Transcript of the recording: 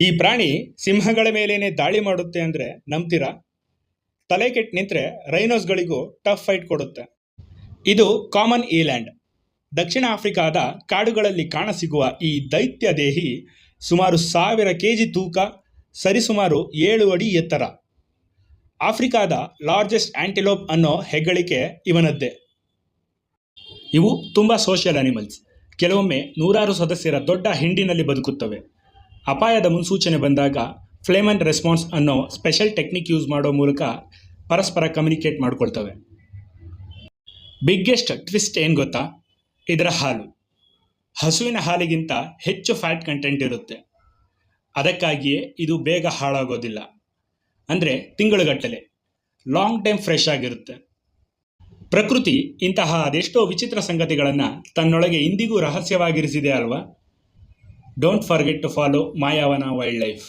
ಈ ಪ್ರಾಣಿ ಸಿಂಹಗಳ ಮೇಲೇನೆ ದಾಳಿ ಮಾಡುತ್ತೆ ಅಂದ್ರೆ ನಂಬ್ತೀರಾ? ತಲೆ ಕೆಟ್ಟು ನಿಂತ್ರೆ ರೈನೋಸ್ಗಳಿಗೂ ಟಫ್ ಫೈಟ್ ಕೊಡುತ್ತೆ. ಇದು ಕಾಮನ್ ಈಲ್ಯಾಂಡ್. ದಕ್ಷಿಣ ಆಫ್ರಿಕಾದ ಕಾಡುಗಳಲ್ಲಿ ಕಾಣಸಿಗುವ ಈ ದೈತ್ಯ ದೇಹಿ ಸುಮಾರು 1000 kg ತೂಕ, ಸರಿಸುಮಾರು 7 ಅಡಿ ಎತ್ತರ. ಆಫ್ರಿಕಾದ ಲಾರ್ಜೆಸ್ಟ್ ಆಂಟಿಲೋಪ್ ಅನ್ನೋ ಹೆಗ್ಗಳಿಕೆ ಇವನದ್ದೇ. ಇವು ತುಂಬ ಸೋಷಿಯಲ್ ಅನಿಮಲ್ಸ್. ಕೆಲವೊಮ್ಮೆ ನೂರಾರು ಸದಸ್ಯರ ದೊಡ್ಡ ಹಿಂಡಿನಲ್ಲಿ ಬದುಕುತ್ತವೆ. ಅಪಾಯದ ಮುನ್ಸೂಚನೆ ಬಂದಾಗ ಫ್ಲೇಮ್ ಅಂಡ್ ರೆಸ್ಪಾನ್ಸ್ ಅನ್ನೋ ಸ್ಪೆಷಲ್ ಟೆಕ್ನಿಕ್ ಯೂಸ್ ಮಾಡೋ ಮೂಲಕ ಪರಸ್ಪರ ಕಮ್ಯುನಿಕೇಟ್ ಮಾಡ್ಕೊಳ್ತವೆ. ಬಿಗ್ಗೆಸ್ಟ್ ಟ್ವಿಸ್ಟ್ ಏನು ಗೊತ್ತಾ? ಇದರ ಹಾಲು. ಹಸುವಿನ ಹಾಲಿಗಿಂತ ಹೆಚ್ಚು ಫ್ಯಾಟ್ ಕಂಟೆಂಟ್ ಇರುತ್ತೆ. ಅದಕ್ಕಾಗಿಯೇ ಇದು ಬೇಗ ಹಾಳಾಗೋದಿಲ್ಲ. ಅಂದರೆ ತಿಂಗಳುಗಟ್ಟಲೆ ಲಾಂಗ್ ಟೈಮ್ ಫ್ರೆಶ್ ಆಗಿರುತ್ತೆ. ಪ್ರಕೃತಿ ಇಂತಹ ಅದೆಷ್ಟೋ ವಿಚಿತ್ರ ಸಂಗತಿಗಳನ್ನು ತನ್ನೊಳಗೆ ಇಂದಿಗೂ ರಹಸ್ಯವಾಗಿರಿಸಿದೆ ಅಲ್ವಾ? Don't forget to follow Mayavana wild life.